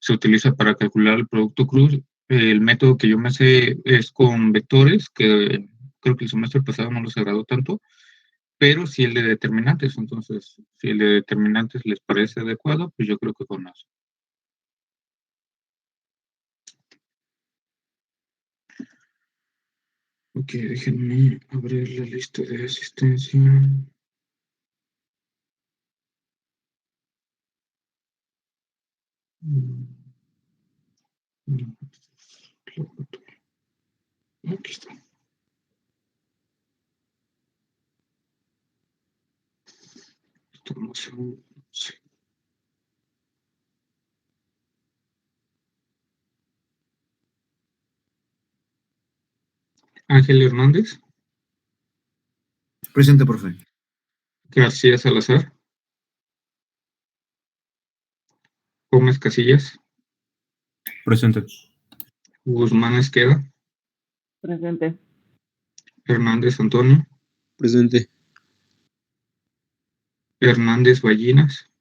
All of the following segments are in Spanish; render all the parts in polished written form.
se utiliza para calcular el producto cruz. El método que yo me sé es con vectores, que creo que el semestre pasado no los agradó tanto, pero sí el de determinantes. Entonces, si el de determinantes les parece adecuado, pues yo creo que con eso. Ok, déjenme abrir la lista de asistencia. Aquí está. Estamos en... sí. Ángel Hernández. Presente, profe. García Salazar. Gómez Casillas. Presente. Guzmán Esqueda. Presente. Hernández Antonio. Presente. Hernández Ballinas.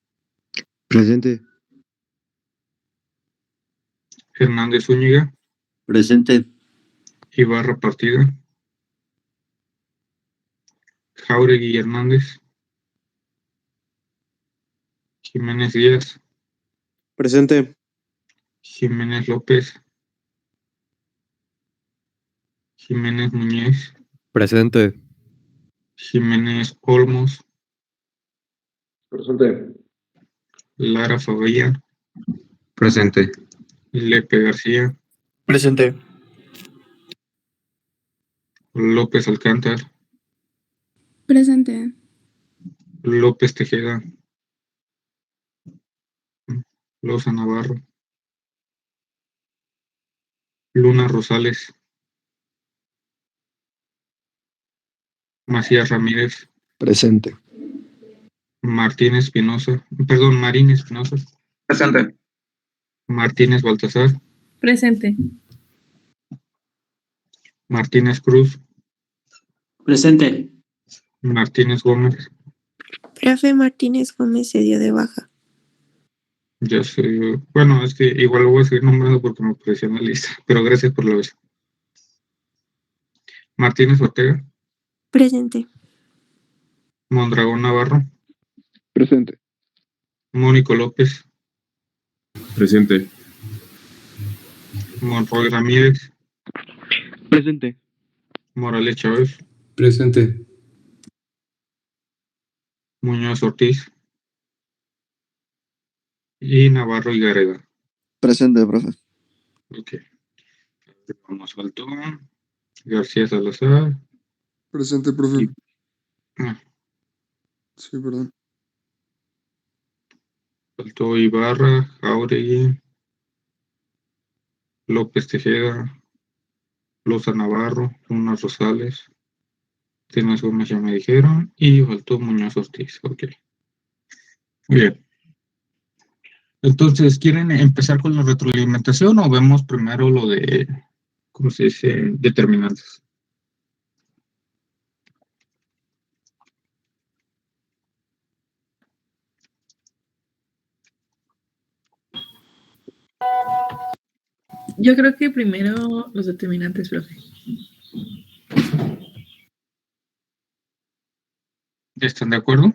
Presente. Hernández Zúñiga. Presente. Ibarra Partida. Jauregui Hernández. Jiménez Díaz. Presente. Jiménez López. Jiménez Muñiz. Presente. Jiménez Olmos. Presente. Lara Favilla. Presente. Lepe García. Presente. López Alcántar. Presente. López Tejeda. Loza Navarro. Luna Rosales. Macías Ramírez. Presente. Marín Espinosa. Presente. Martínez Baltasar. Presente. Martínez Cruz. Presente. Martínez Gómez. Profe Martínez Gómez se dio de baja. Ya sé. Bueno, es que igual lo voy a seguir nombrando porque me apareció en la lista. Pero gracias por la vez. Martínez Ortega. Presente. Mondragón Navarro. Presente. Mónico López. Presente. Monroy Ramírez. Presente. Morales Chávez. Presente. Muñoz Ortiz. Y Navarro y Gareda. Presente, profe. Ok. Vamos Faltó. García Salazar. Presente, profe. Ah, Sí, perdón. faltó Ibarra, Jauregui, López Tejeda, Loza Navarro, Luna Rosales, Tienes Gómez ya me dijeron, y faltó Muñoz Ortiz. Ok. Muy bien. Entonces, ¿quieren empezar con la retroalimentación o vemos primero lo de, ¿cómo se dice? Determinantes. Yo creo que primero los determinantes, profe. ¿Están de acuerdo?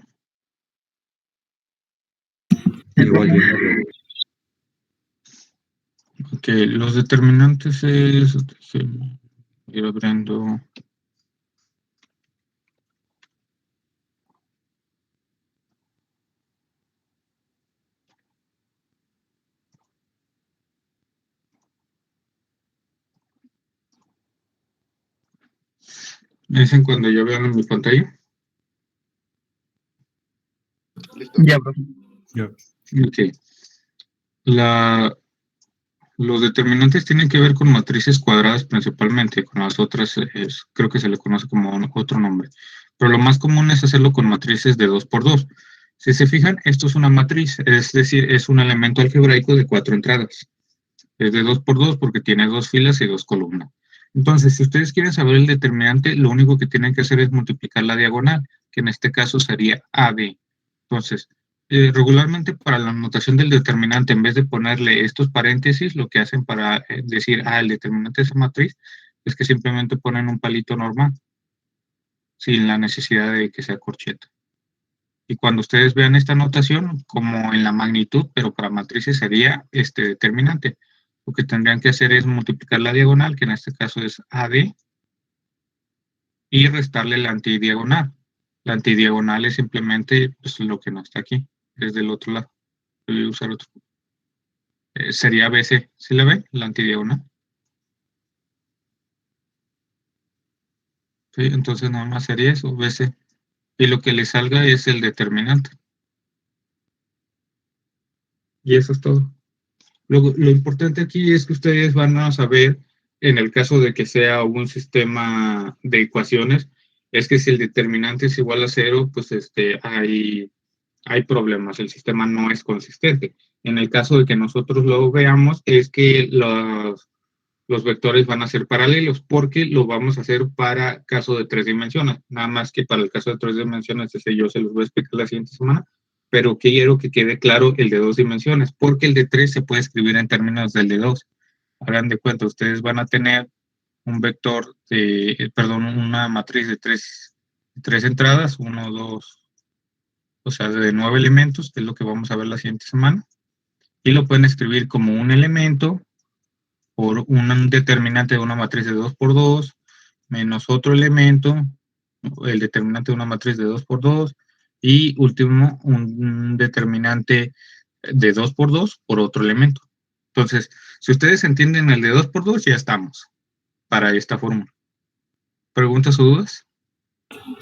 Igual yo. Ok, los determinantes es... déjenme ir abriendo... ¿Me dicen cuando ya vean en mi pantalla? Ya, profe. Ya. Ok. Los determinantes tienen que ver con matrices cuadradas principalmente, con las otras creo que se le conoce como otro nombre. Pero lo más común es hacerlo con matrices de 2 por 2. Si se fijan, esto es una matriz, es decir, es un elemento algebraico de 4 entradas. Es de 2 por 2 porque tiene 2 filas y 2 columnas. Entonces, si ustedes quieren saber el determinante, lo único que tienen que hacer es multiplicar la diagonal, que en este caso sería AB. Entonces, Regularmente para la notación del determinante, en vez de ponerle estos paréntesis, lo que hacen para decir, el determinante de esa matriz, es que simplemente ponen un palito normal, sin la necesidad de que sea corcheta. Y cuando ustedes vean esta notación, como en la magnitud, pero para matrices sería este determinante. Lo que tendrían que hacer es multiplicar la diagonal, que en este caso es AD, y restarle la antidiagonal. La antidiagonal es simplemente pues, lo que no está aquí, es del otro lado. Voy a usar otro. Sería BC. ¿Sí la ven? La antidiagonal. ¿Sí? Entonces nada más sería eso, BC. Y lo que le salga es el determinante. Y eso es todo. Luego, lo importante aquí es que ustedes van a saber, en el caso de que sea un sistema de ecuaciones, es que si el determinante es igual a 0, pues hay problemas, el sistema no es consistente. En el caso de que nosotros lo veamos, es que los vectores van a ser paralelos, porque lo vamos a hacer para caso de 3 dimensiones. Nada más que para el caso de 3 dimensiones, ese yo se los voy a explicar la siguiente semana, pero quiero que quede claro el de 2 dimensiones, porque el de 3 se puede escribir en términos del de 2. Hagan de cuenta, ustedes van a tener un vector una matriz de 3 entradas, 1, 2, o sea, de 9 elementos, que es lo que vamos a ver la siguiente semana, y lo pueden escribir como un elemento por un determinante de una matriz de 2 por 2, menos otro elemento, el determinante de una matriz de 2 por 2, y último, un determinante de 2 por 2 por otro elemento. Entonces, si ustedes entienden el de 2 por 2, ya estamos para esta fórmula. ¿Preguntas o dudas?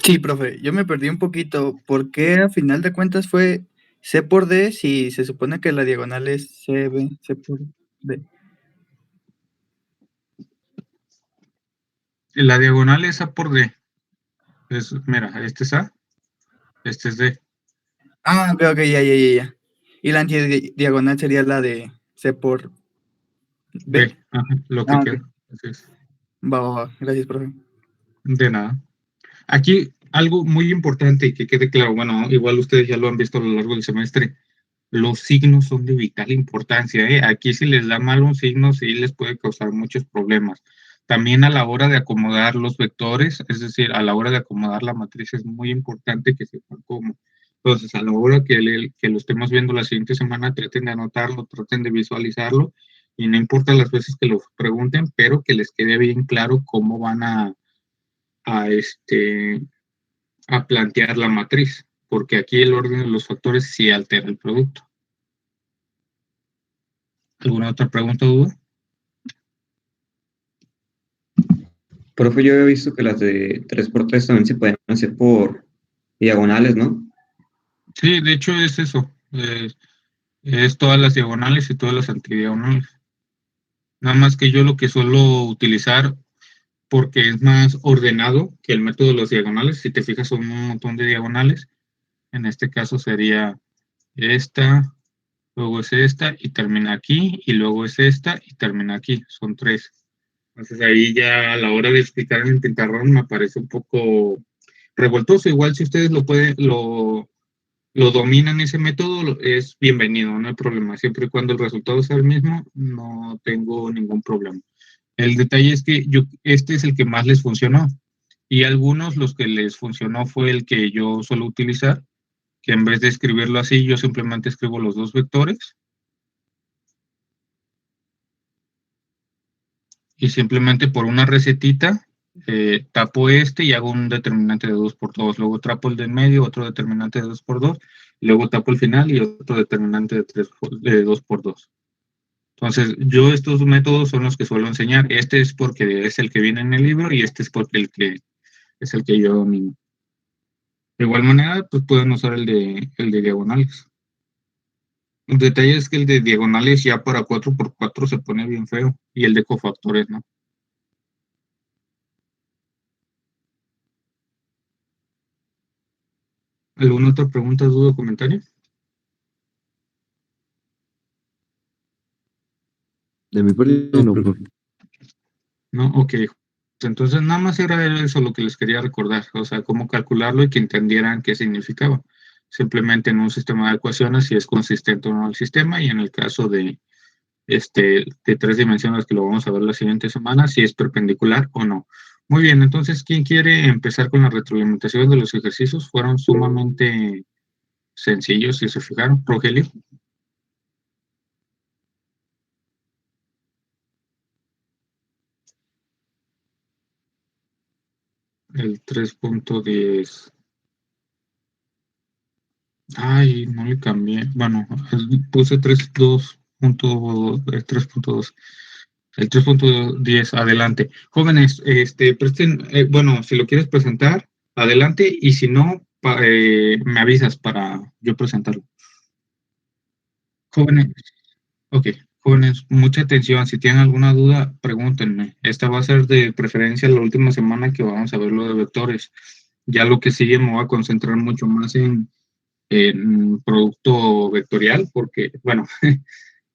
Sí, profe, yo me perdí un poquito. ¿Por qué a final de cuentas fue C por D si se supone que la diagonal es CB, C por D? La diagonal es A por D. Mira, este es A, este es D. Ok, ya. Y la antidiagonal sería la de C por B. B, lo que queda. Okay. Va. Gracias, profe. De nada. Aquí algo muy importante y que quede claro, bueno, igual ustedes ya lo han visto a lo largo del semestre, los signos son de vital importancia, ¿eh? Aquí si les da mal un signo, sí les puede causar muchos problemas. También a la hora de acomodar los vectores, es decir, a la hora de acomodar la matriz es muy importante que sepan cómo. Entonces, a la hora que lo estemos viendo la siguiente semana, traten de anotarlo, traten de visualizarlo, y no importa las veces que lo pregunten, pero que les quede bien claro cómo van a, a plantear la matriz, porque aquí el orden de los factores sí altera el producto. ¿Alguna otra pregunta o duda? Profe, yo había visto que las de 3x3 también se pueden hacer por diagonales, ¿no? Sí, de hecho es eso. Es todas las diagonales y todas las antidiagonales. Nada más que yo lo que suelo utilizar, porque es más ordenado que el método de los diagonales, si te fijas son un montón de diagonales. En este caso sería esta, luego es esta y termina aquí, y luego es esta y termina aquí. Son 3. Entonces ahí ya a la hora de explicar en el pizarrón me parece un poco revoltoso. Igual si ustedes lo dominan ese método, es bienvenido, no hay problema. Siempre y cuando el resultado sea el mismo, no tengo ningún problema. El detalle es que este es el que más les funcionó. Y algunos los que les funcionó fue el que yo suelo utilizar, que en vez de escribirlo así, yo simplemente escribo los dos vectores. Y simplemente por una recetita tapo este y hago un determinante de 2 por 2. Luego tapo el de en medio, otro determinante de 2 por 2. Y luego tapo el final y otro determinante de 2 por 2. Entonces, yo estos métodos son los que suelo enseñar. Este es porque es el que viene en el libro y este es porque es el que yo domino. De igual manera, pues pueden usar el de diagonales. El detalle es que el de diagonales ya para 4x4 se pone bien feo y el de cofactores no. ¿Alguna otra pregunta, duda o comentario? De mi parte, no, profe. No, ok. Entonces, nada más era eso lo que les quería recordar, o sea, cómo calcularlo y que entendieran qué significaba. simplemente en un sistema de ecuaciones si es consistente o no el sistema, y en el caso de 3 dimensiones que lo vamos a ver la siguiente semana, si es perpendicular o no. Muy bien, entonces, ¿quién quiere empezar con la retroalimentación de los ejercicios? Fueron sumamente sencillos, si se fijaron. Rogelio. El 3.10. Ay, no le cambié. Bueno, puse 3.2. El 3.10, adelante. Jóvenes, presten, bueno, si lo quieres presentar, adelante, y si no, me avisas para yo presentarlo. Jóvenes, ok, jóvenes, mucha atención. Si tienen alguna duda, pregúntenme. Esta va a ser de preferencia la última semana que vamos a ver lo de vectores. Ya lo que sigue me voy a concentrar mucho más en producto vectorial, porque, bueno,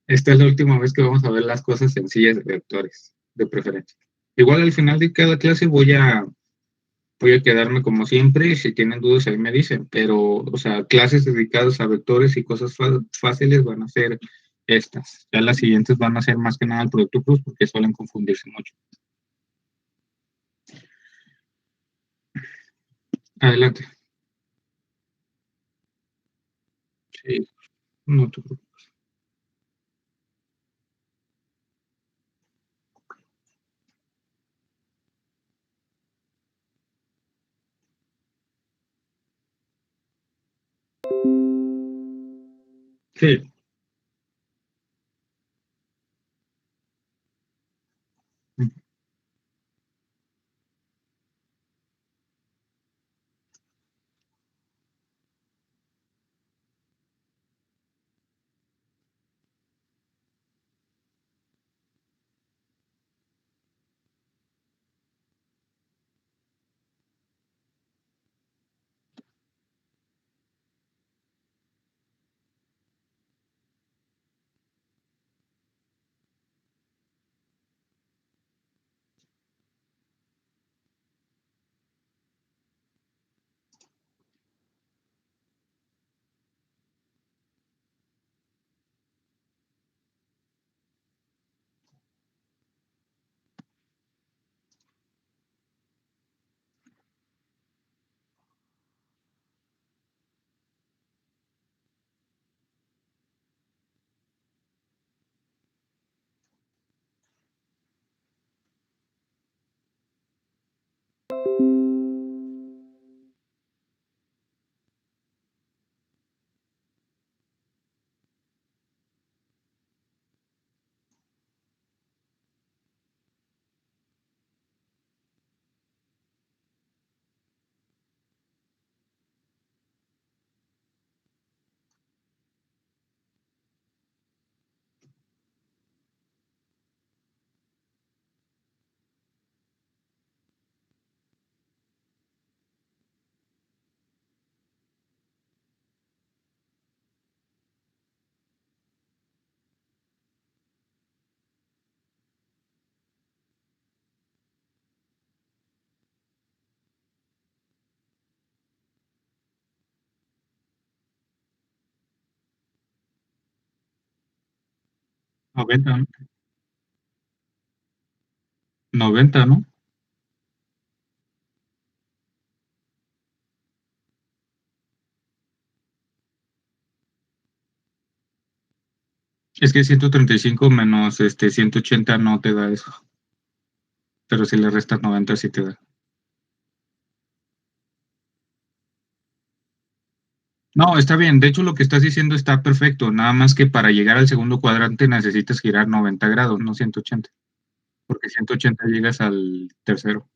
esta es la última vez que vamos a ver las cosas sencillas de vectores, de preferencia. Igual al final de cada clase voy a quedarme como siempre, si tienen dudas ahí me dicen, pero, o sea, clases dedicadas a vectores y cosas fáciles van a ser estas. Ya las siguientes van a ser más que nada el producto cruz porque suelen confundirse mucho. Adelante. Sí, no te preocupes. Sí. Noventa, ¿no? 90, ¿no? Es que 135 menos 180 no te da eso, pero si le restas 90 sí te da. No, está bien. De hecho, lo que estás diciendo está perfecto. Nada más que para llegar al segundo cuadrante necesitas girar 90 grados, no 180, porque 180 llegas al tercero.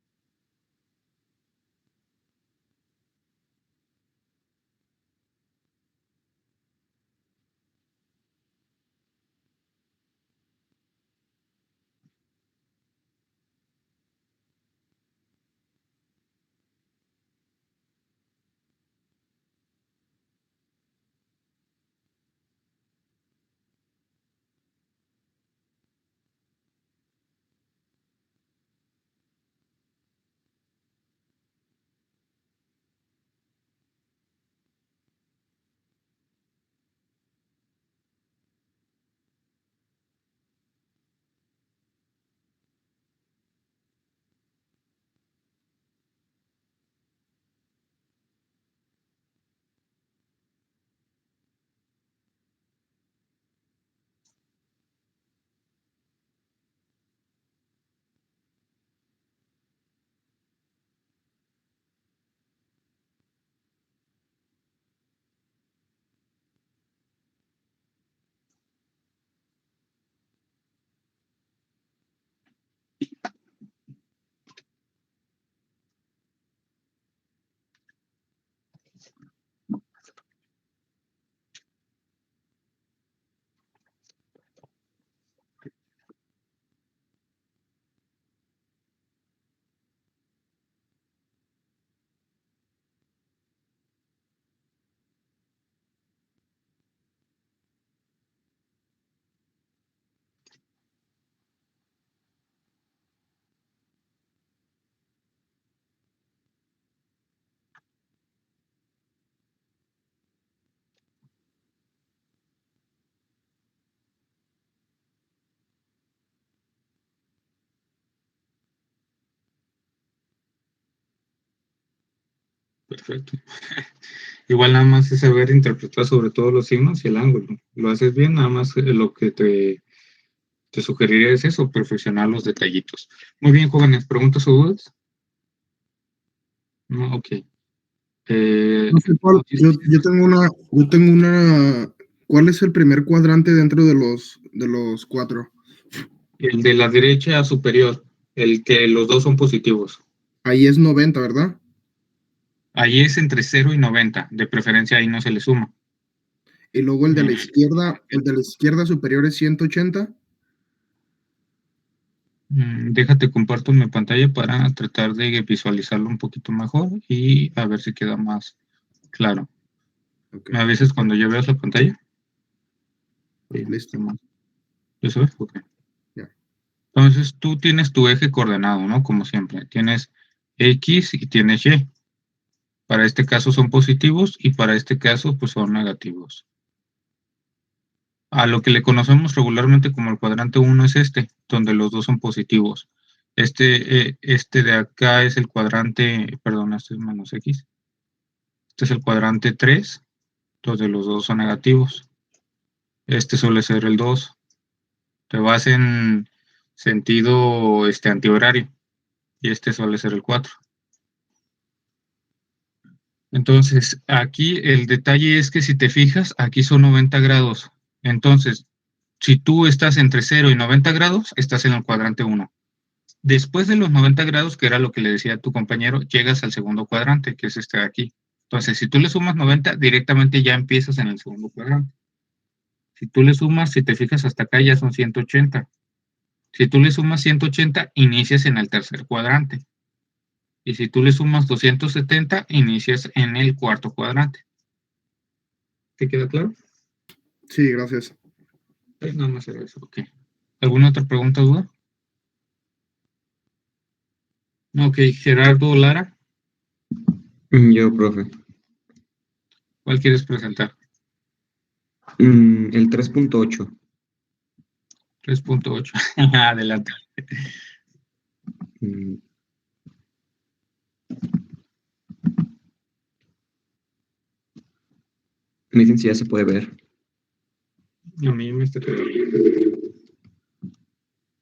Perfecto. Igual nada más es saber interpretar sobre todo los signos y el ángulo. Lo haces bien, nada más lo que te sugeriría es eso, perfeccionar los detallitos. Muy bien, jóvenes, ¿preguntas o dudas? No, ok. No sé cuál, yo tengo una, ¿cuál es el primer cuadrante dentro de los 4? El de la derecha superior, el que los dos son positivos. Ahí es 90, ¿verdad? Ahí es entre 0 y 90, de preferencia ahí no se le suma. Y luego el de la izquierda superior es 180. Déjate comparto mi pantalla para tratar de visualizarlo un poquito mejor y a ver si queda más claro. Ok, ¿Me avisas cuando ya veas la pantalla? listo. ¿Ya sabes? Ok. Ya. Entonces tú tienes tu eje coordenado, ¿no? Como siempre. Tienes X y tienes Y. Para este caso son positivos y para este caso pues son negativos. A lo que le conocemos regularmente como el cuadrante 1 es este, donde los dos son positivos. Este de acá es el cuadrante, perdón, este es menos X. Este es el cuadrante 3, donde los dos son negativos. Este suele ser el 2. Te vas en sentido antihorario. Y este suele ser el 4. Entonces, aquí el detalle es que si te fijas, aquí son 90 grados. Entonces, si tú estás entre 0 y 90 grados, estás en el cuadrante 1. Después de los 90 grados, que era lo que le decía a tu compañero, llegas al segundo cuadrante, que es este de aquí. Entonces, si tú le sumas 90, directamente ya empiezas en el segundo cuadrante. Si tú le sumas, si te fijas hasta acá, ya son 180. Si tú le sumas 180, inicias en el tercer cuadrante. Y si tú le sumas 270, inicias en el cuarto cuadrante. ¿Te queda claro? Sí, gracias. Nada más era eso, ok. ¿Alguna otra pregunta o duda? Ok, Gerardo Lara, Yo, profe. ¿cuál quieres presentar? El 3.8. 3.8. Adelante. Mm, Me dicen si ya se puede ver. A mí me está quedando bien.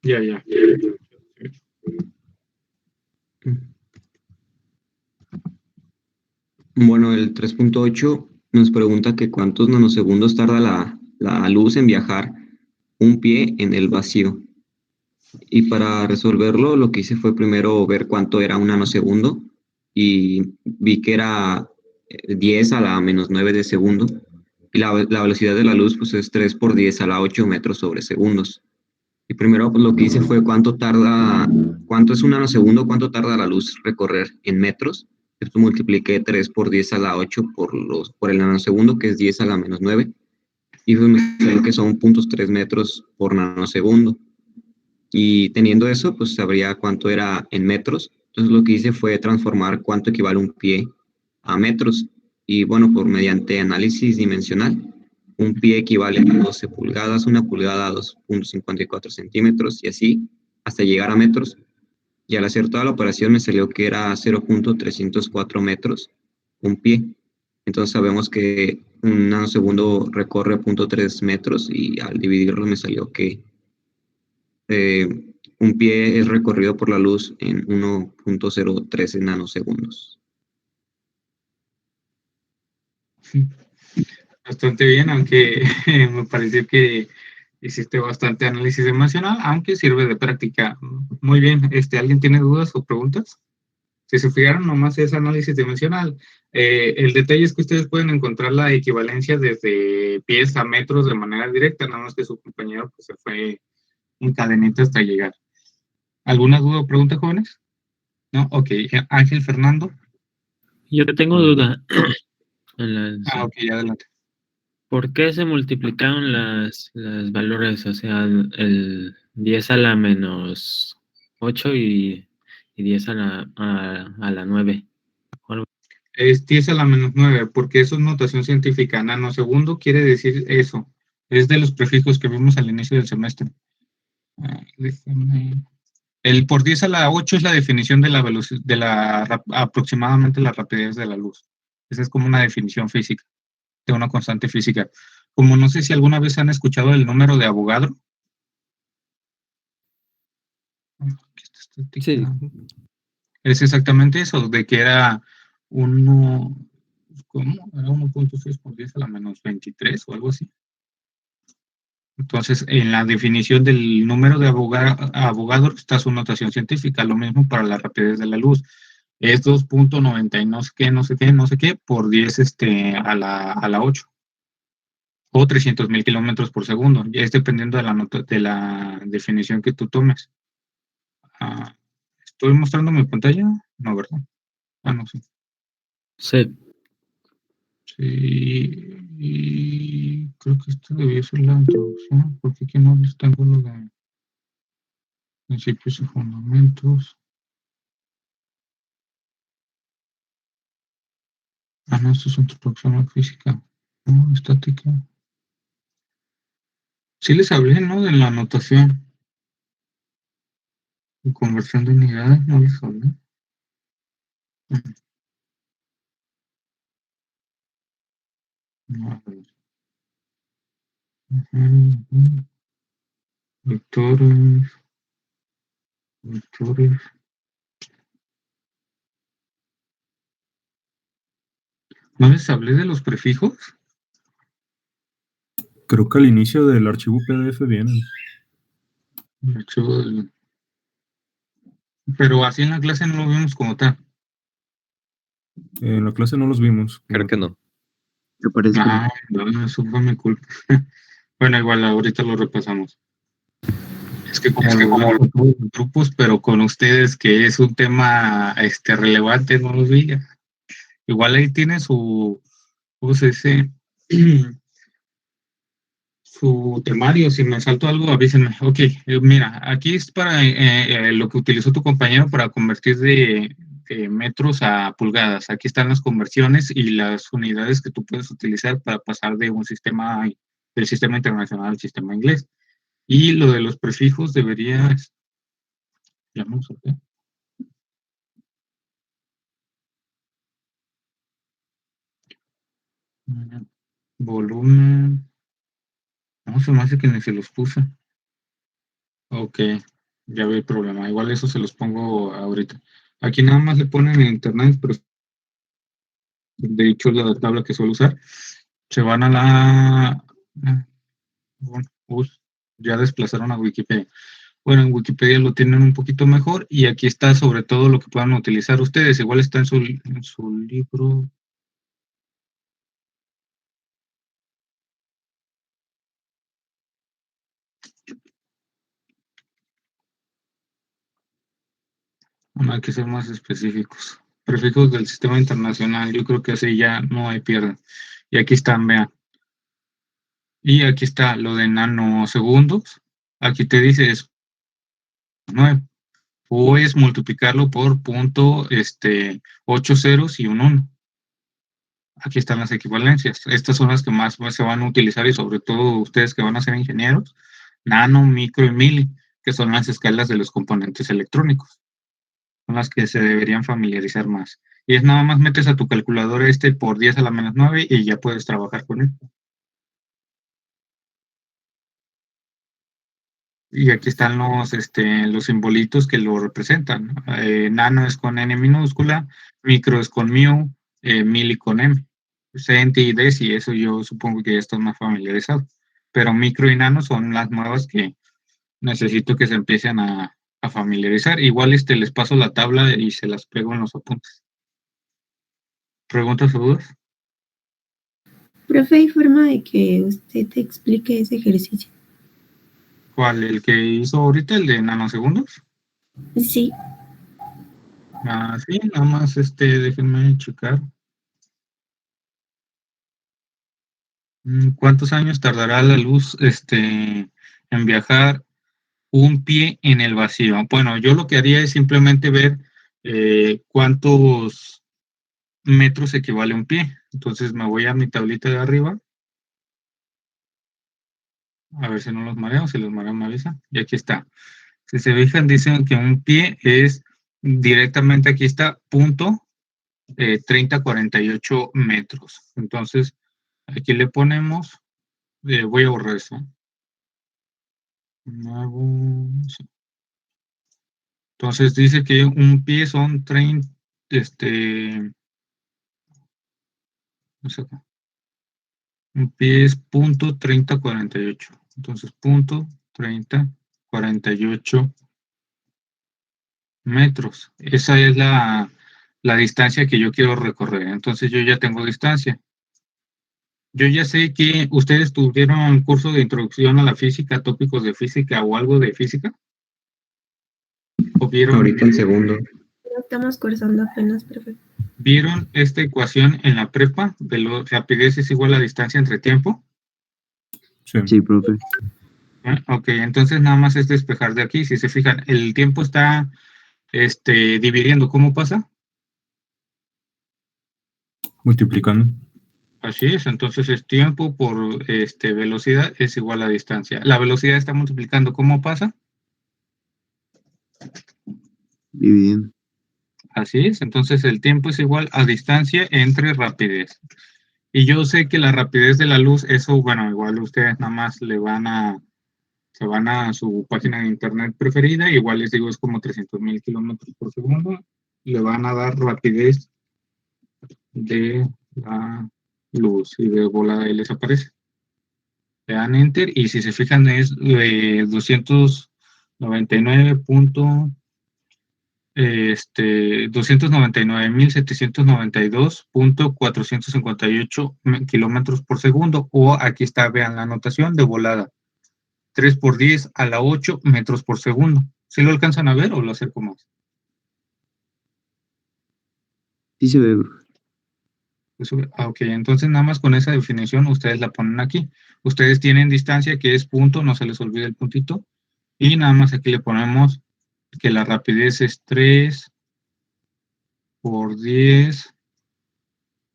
Ya. Bueno, el 3.8 nos pregunta que cuántos nanosegundos tarda la luz en viajar un pie en el vacío. Y para resolverlo, lo que hice fue primero ver cuánto era un nanosegundo y vi que era 10 a la menos 9 de segundo. Y la velocidad de la luz pues es 3 por 10 a la 8 metros sobre segundos. Y primero pues, lo que hice fue cuánto es un nanosegundo, cuánto tarda la luz recorrer en metros. Esto multipliqué 3 por 10 a la 8 por el nanosegundo, que es 10 a la menos 9. Y pues me salió que son 0.3 metros por nanosegundo. Y teniendo eso, pues sabría cuánto era en metros. Entonces lo que hice fue transformar cuánto equivale un pie a metros. Y bueno, por mediante análisis dimensional, un pie equivale a 12 pulgadas, una pulgada a 2.54 centímetros y así hasta llegar a metros. Y al hacer toda la operación me salió que era 0.304 metros un pie. Entonces sabemos que un nanosegundo recorre 0.3 metros y al dividirlo me salió que un pie es recorrido por la luz en 1.013 nanosegundos. Bastante bien, aunque me pareció que hiciste bastante análisis emocional, aunque sirve de práctica. Muy bien, ¿alguien tiene dudas o preguntas? Si se fijaron, nomás es análisis dimensional. El detalle es que ustedes pueden encontrar la equivalencia desde pies a metros de manera directa, nada más que su compañero pues, se fue en cadenita hasta llegar. ¿Alguna duda o pregunta, jóvenes? ¿No? Ok. Ángel Fernando. Yo tengo duda. Ok, adelante. ¿Por qué se multiplicaron las valores? O sea, el 10 a la menos 8 y 10 a la 9. Es 10 a la menos 9, porque eso es notación científica. Nanosegundo quiere decir eso. Es de los prefijos que vimos al inicio del semestre. Déjame El por 10 a la 8 es la definición de la velocidad, aproximadamente la rapidez de la luz. Esa es como una definición física, de una constante física. Como no sé si alguna vez han escuchado el número de Avogadro. Aquí está estática. Sí. Es exactamente eso, de que era uno, ¿cómo? Era 1.6 por 10 a la menos 23 o algo así. Entonces, en la definición del número de Avogadro está su notación científica, lo mismo para la rapidez de la luz. Es 2.90 y no sé qué, no sé qué, no sé qué, por 10 a la 8. O 300.000 kilómetros por segundo. Ya es dependiendo de la definición que tú tomes. ¿Estoy mostrando mi pantalla? No, ¿verdad? No, sí. Sí. Sí, y creo que esto debía ser la introducción, porque aquí no les tengo lo de principios y fundamentos. No, esto es introducción a física. No, estática. Sí les hablé, ¿no? De la notación. Y conversión de unidades, no les hablé. No, a ver. Vectores. ¿No les hablé de los prefijos? Creo que al inicio del archivo PDF vienen. El archivo Pero así en la clase no lo vimos como tal. En la clase no los vimos. Creo que no. Me parece que no. No, eso fue mi culpa. Bueno, igual ahorita lo repasamos. Es que como lo veo con todos los grupos, pero con ustedes que es un tema relevante, no los vi. Igual ahí tiene su, ¿cómo se dice? Su temario. Si me salto algo, avísenme. Ok, mira, aquí es para lo que utilizó tu compañero para convertir de metros a pulgadas. Aquí están las conversiones y las unidades que tú puedes utilizar para pasar de un sistema, del sistema internacional al sistema inglés. Y lo de los prefijos debería, ya no sé qué. Volumen. No, se me hace que ni se los puse. Ok, ya veo el problema. Igual eso se los pongo ahorita. Aquí nada más le ponen en internet, pero de hecho es la tabla que suelo usar. Se van a ya desplazaron a Wikipedia. Bueno, en Wikipedia lo tienen un poquito mejor y aquí está sobre todo lo que puedan utilizar ustedes. Igual está en su libro. Bueno, hay que ser más específicos. Prefijos del sistema internacional, yo creo que así ya no hay pierde. Y aquí están, vean. Y aquí está lo de nanosegundos. Aquí te dice 9. Puedes multiplicarlo por punto 8 ceros y un 1. Aquí están las equivalencias. Estas son las que más se van a utilizar y sobre todo ustedes que van a ser ingenieros. Nano, micro y mili, que son las escalas de los componentes electrónicos. Son las que se deberían familiarizar más. Y es nada más metes a tu calculadora por 10 a la menos 9 y ya puedes trabajar con él. Y aquí están los simbolitos que lo representan. Nano es con N minúscula, micro es con mu, mili con M. Centi y deci, eso yo supongo que ya estás más familiarizado. Pero micro y nano son las nuevas que necesito que se empiecen a familiarizar. Igual les paso la tabla y se las pego en los apuntes. ¿Preguntas o dudas? Profe, ¿hay forma de que usted te explique ese ejercicio? ¿Cuál? ¿El que hizo ahorita, el de nanosegundos? Sí. Sí, nada más déjenme checar. ¿Cuántos años tardará la luz en viajar un pie en el vacío? Bueno, yo lo que haría es simplemente ver cuántos metros equivale un pie. Entonces me voy a mi tablita de arriba. A ver si no los mareo, si los mareo me avisa. Y aquí está. Si se fijan, dicen que un pie es directamente, aquí está, punto 3048 metros. Entonces, aquí le ponemos, voy a borrar eso. Sí. Entonces dice que un pie son 30, no sé, un pie es punto 3048. Entonces, punto 3048 metros. Esa es la distancia que yo quiero recorrer. Entonces, yo ya tengo distancia. Yo ya sé que ustedes tuvieron un curso de introducción a la física, tópicos de física o algo de física. ¿O vieron, Ahorita en segundo. Estamos cursando apenas, profe. vieron esta ecuación en la prepa? Rapidez es igual a distancia entre tiempo. Sí, profe. Ok, entonces nada más es despejar de aquí. Si se fijan, el tiempo está dividiendo. ¿Cómo pasa? Multiplicando. Así es, entonces es tiempo por velocidad es igual a distancia. La velocidad está multiplicando. ¿Cómo pasa? Dividiendo. Así es, entonces el tiempo es igual a distancia entre rapidez. Y yo sé que la rapidez de la luz, eso, bueno, igual ustedes nada más se van a su página de internet preferida, igual les digo es como 300,000 kilómetros por segundo, le van a dar rapidez de la luz y de volada ahí les aparece. Le dan enter y si se fijan es 299.792.458 kilómetros por segundo, o aquí está, vean la anotación de volada, 3 por 10 a la 8 metros por segundo. ¿Sí lo alcanzan a ver o lo acerco más? Sí se ve, profe. Ok, entonces nada más con esa definición ustedes la ponen aquí. Ustedes tienen distancia que es punto, no se les olvide el puntito, y nada más aquí le ponemos que la rapidez es 3 por 10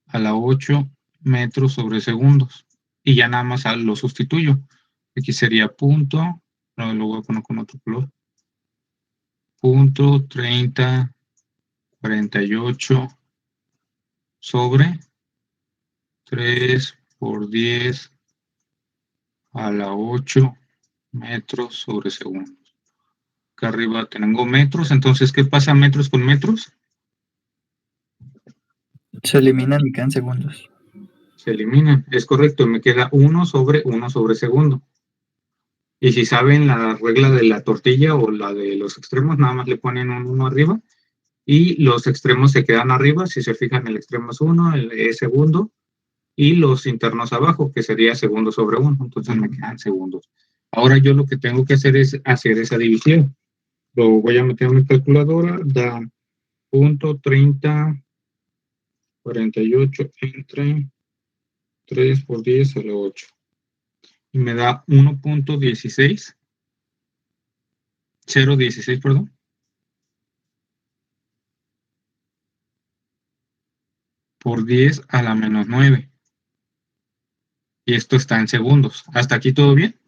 a la 8 metros sobre segundos. Y ya nada más lo sustituyo. Aquí sería punto, no, lo voy a poner con otro color, punto 3048 sobre 3 por 10 a la 8 metros sobre segundos. Acá arriba tengo metros, entonces, ¿qué pasa metros con metros? Se eliminan y quedan segundos. Se eliminan, es correcto, me queda 1 sobre segundo. Y si saben la regla de la tortilla o la de los extremos, nada más le ponen un 1 arriba y los extremos se quedan arriba. Si se fijan, el extremo es 1, el segundo, y los internos abajo, que sería segundo sobre 1. Entonces me quedan segundos. Ahora yo lo que tengo que hacer es hacer esa división. Lo voy a meter en mi calculadora, da punto 3048 entre 3 por 10 a la 8. Y me da 1.16, 0.16, perdón. Por 10 a la menos 9. Y esto está en segundos. ¿Hasta aquí todo bien?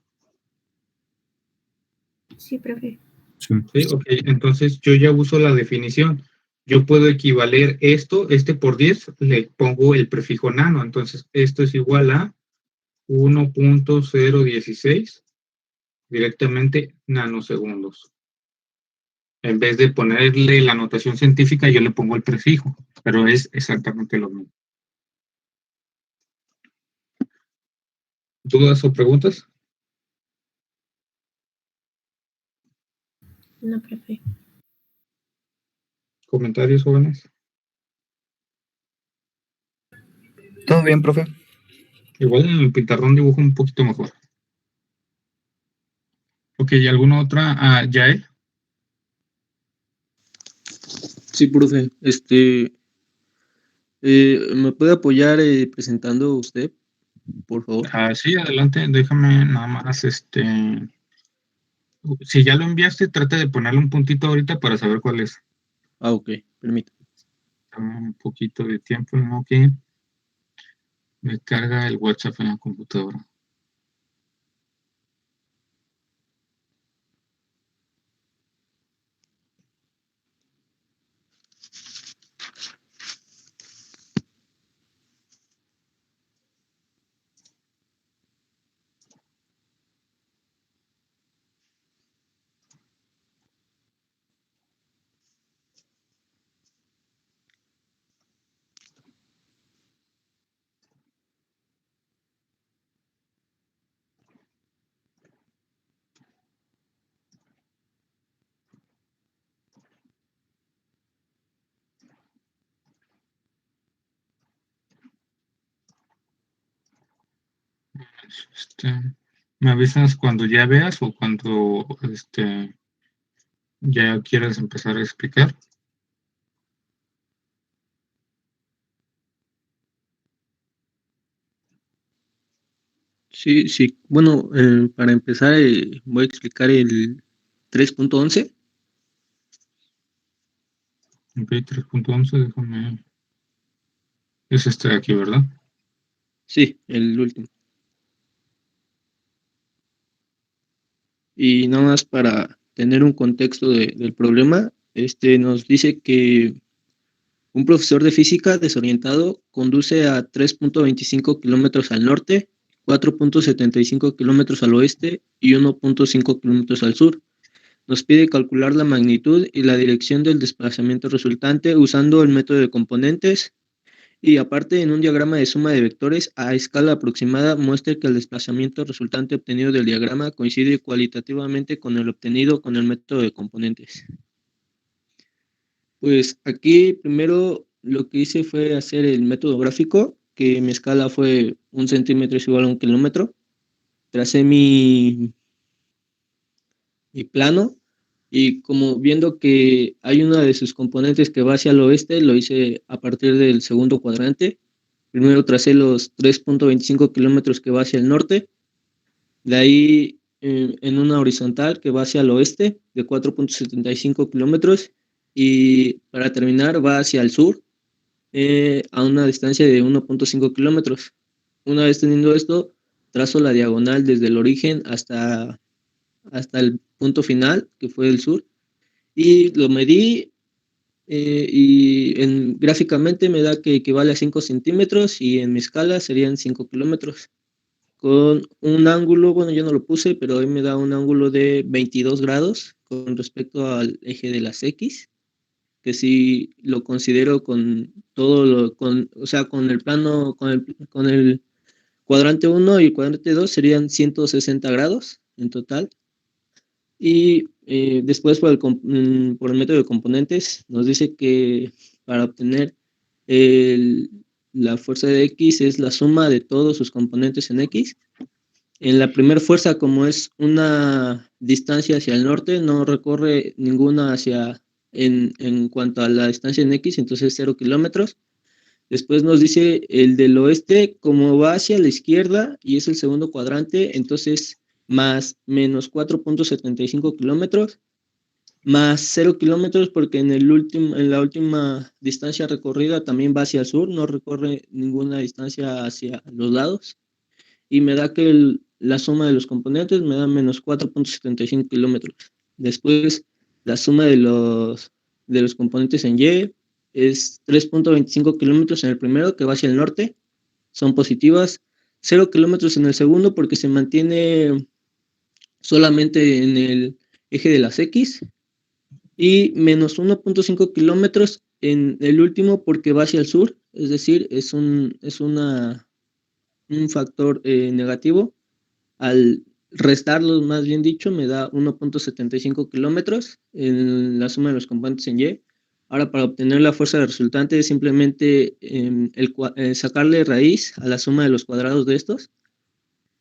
Sí, profe. Sí. Sí, ok. Entonces yo ya uso la definición. Yo puedo equivaler este por 10, le pongo el prefijo nano. Entonces esto es igual a 1.016 directamente nanosegundos. En vez de ponerle la notación científica, yo le pongo el prefijo, pero es exactamente lo mismo. ¿Dudas o preguntas? No, profe. ¿Comentarios, jóvenes? ¿Todo bien, profe? Igual en el pizarrón dibujo un poquito mejor. Ok, ¿y alguna otra? Yael. Sí, profe. ¿Me puede apoyar presentando usted, por favor? Sí, adelante, déjame nada más, si ya lo enviaste, trata de ponerle un puntito ahorita para saber cuál es. Ah, ok, permítame. Dame un poquito de tiempo, ¿no? Que me carga el WhatsApp en la computadora. ¿Me avisas cuando ya veas o cuando ya quieras empezar a explicar? Sí, sí. Bueno, para empezar, voy a explicar el 3.11. Ok, 3.11, déjame. Es este de aquí, ¿verdad? Sí, el último. Y nada más para tener un contexto del problema, nos dice que un profesor de física desorientado conduce a 3.25 kilómetros al norte, 4.75 kilómetros al oeste y 1.5 kilómetros al sur. Nos pide calcular la magnitud y la dirección del desplazamiento resultante usando el método de componentes y aparte en un diagrama de suma de vectores a escala aproximada muestra que el desplazamiento resultante obtenido del diagrama coincide cualitativamente con el obtenido con el método de componentes. Pues aquí primero lo que hice fue hacer el método gráfico, que mi escala fue 1 centímetro es igual a 1 kilómetro. Tracé mi plano y como viendo que hay una de sus componentes que va hacia el oeste, lo hice a partir del segundo cuadrante. Primero tracé los 3.25 kilómetros que va hacia el norte, de ahí en una horizontal que va hacia el oeste de 4.75 kilómetros y para terminar va hacia el sur a una distancia de 1.5 kilómetros. Una vez teniendo esto, trazo la diagonal desde el origen hasta el punto final, que fue el sur, y lo medí y gráficamente me da que equivale a 5 centímetros y en mi escala serían 5 kilómetros. Con un ángulo, bueno, yo no lo puse, pero ahí me da un ángulo de 22 grados con respecto al eje de las X, que si lo considero con todo o sea, con el plano, con el cuadrante 1 y el cuadrante 2 serían 160 grados en total. Y después por el método de componentes nos dice que para obtener la fuerza de X es la suma de todos sus componentes en X. En la primera fuerza, como es una distancia hacia el norte, no recorre ninguna en cuanto a la distancia en X, entonces 0 kilómetros. Después nos dice el del oeste, como va hacia la izquierda y es el segundo cuadrante, entonces más menos 4.75 kilómetros, más 0 kilómetros porque en la última distancia recorrida también va hacia el sur, no recorre ninguna distancia hacia los lados. Y me da que la suma de los componentes me da menos 4.75 kilómetros. Después, la suma de los componentes en Y es 3.25 kilómetros en el primero, que va hacia el norte, son positivas, 0 kilómetros en el segundo, porque se mantiene solamente en el eje de las X, y menos 1.5 kilómetros en el último, porque va hacia el sur, es decir, es un factor negativo. Al restarlos, más bien dicho, me da 1.75 kilómetros en la suma de los componentes en Y. Ahora, para obtener la fuerza resultante, es simplemente sacarle raíz a la suma de los cuadrados de estos.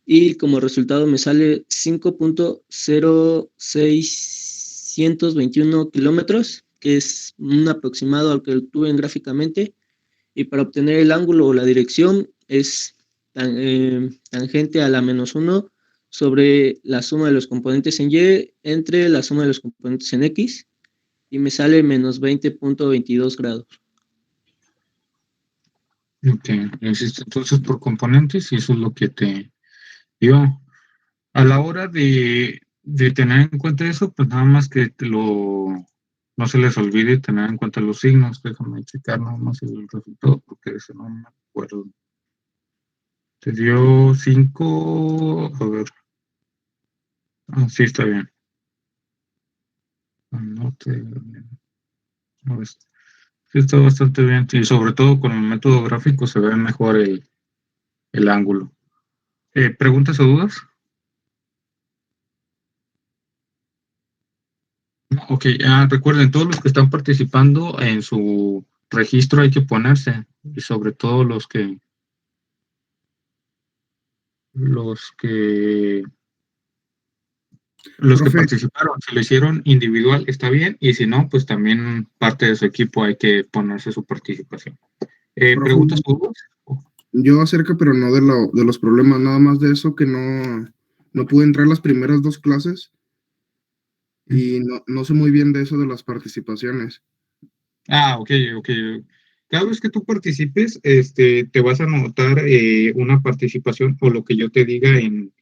Y como resultado me sale 5.0621 kilómetros, que es un aproximado al que tuve gráficamente. Y para obtener el ángulo o la dirección es tangente a la menos 1 sobre la suma de los componentes en Y entre la suma de los componentes en X, y me sale menos 20.22 grados. Ok, lo hiciste entonces por componentes y eso es lo que te dio. A la hora de tener en cuenta eso, pues nada más que no se les olvide tener en cuenta los signos. Déjame checar nada más el resultado porque ese no me acuerdo. Te dio 5, a ver. Ah, sí, está bien. No sí, está bastante bien. Y sobre todo con el método gráfico se ve mejor el ángulo. ¿Preguntas o dudas? Ok, recuerden, todos los que están participando en su registro hay que ponerse, y sobre todo los que Los que Los que Profe, participaron, si lo hicieron individual está bien, y si no, pues también parte de su equipo hay que ponerse su participación. profe, ¿Preguntas, Hugo? yo acerca, pero no de los problemas, nada más de eso que no pude entrar las primeras dos clases y no sé muy bien de eso de las participaciones. Ok, ok. Cada vez que tú participes, te vas a anotar una participación o lo que yo te diga en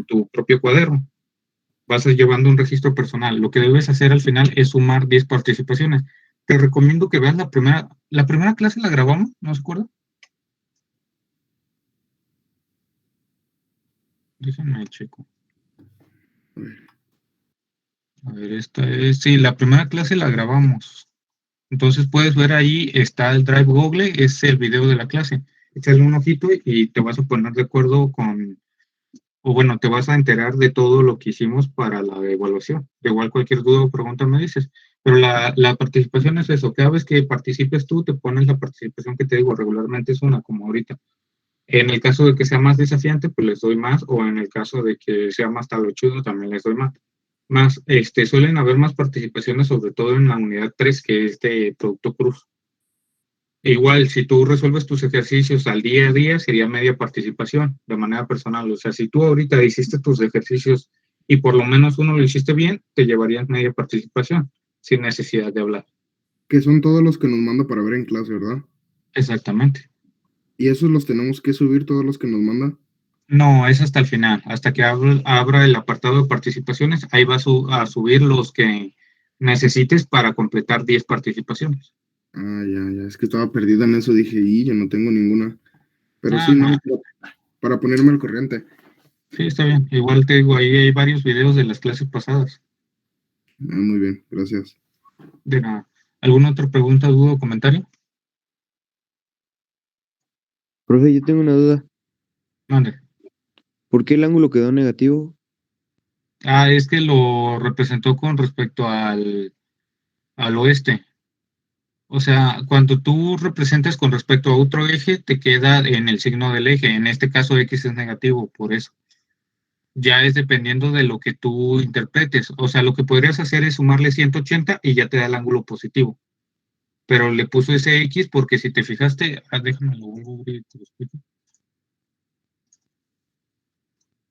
tu propio cuaderno. Vas a llevando un registro personal. Lo que debes hacer al final es sumar 10 participaciones. Te recomiendo que veas la primera clase la grabamos, ¿no se acuerda? Déjenme checo. A ver, sí, la primera clase la grabamos. Entonces puedes ver ahí, está el Drive Google, es el video de la clase. Échale un ojito y te vas a poner de acuerdo o bueno, te vas a enterar de todo lo que hicimos para la evaluación. Igual cualquier duda o pregunta me dices. Pero la participación es eso, cada vez que participes tú, te pones la participación que te digo, regularmente es una, como ahorita. En el caso de que sea más desafiante, pues les doy más, o en el caso de que sea más talochudo, también les doy más. Suelen haber más participaciones, sobre todo en la unidad 3, que es de Producto Cruz. Igual, si tú resuelves tus ejercicios al día a día, sería media participación de manera personal. O sea, si tú ahorita hiciste tus ejercicios y por lo menos uno lo hiciste bien, te llevarías media participación, sin necesidad de hablar. Que son todos los que nos manda para ver en clase, ¿verdad? Exactamente. ¿Y esos los tenemos que subir, todos los que nos manda? No, es hasta el final, hasta que abra el apartado de participaciones, ahí vas a subir los que necesites para completar 10 participaciones. Ya, es que estaba perdida en eso, dije, y yo no tengo ninguna. Pero sí, No, no, para ponerme al corriente. sí, está bien. Igual te digo, ahí hay varios videos de las clases pasadas. Muy bien, gracias. De nada. ¿Alguna otra pregunta, duda o comentario? Profe, yo tengo una duda. Mande. ¿Por qué el ángulo quedó negativo? Es que lo representó con respecto al oeste. O sea, cuando tú representas con respecto a otro eje, te queda en el signo del eje. En este caso, X es negativo, por eso. Ya es dependiendo de lo que tú interpretes. O sea, lo que podrías hacer es sumarle 180 y ya te da el ángulo positivo. Pero le puso ese X porque si te fijaste, déjame lo vuelvo a abrir y te lo explico.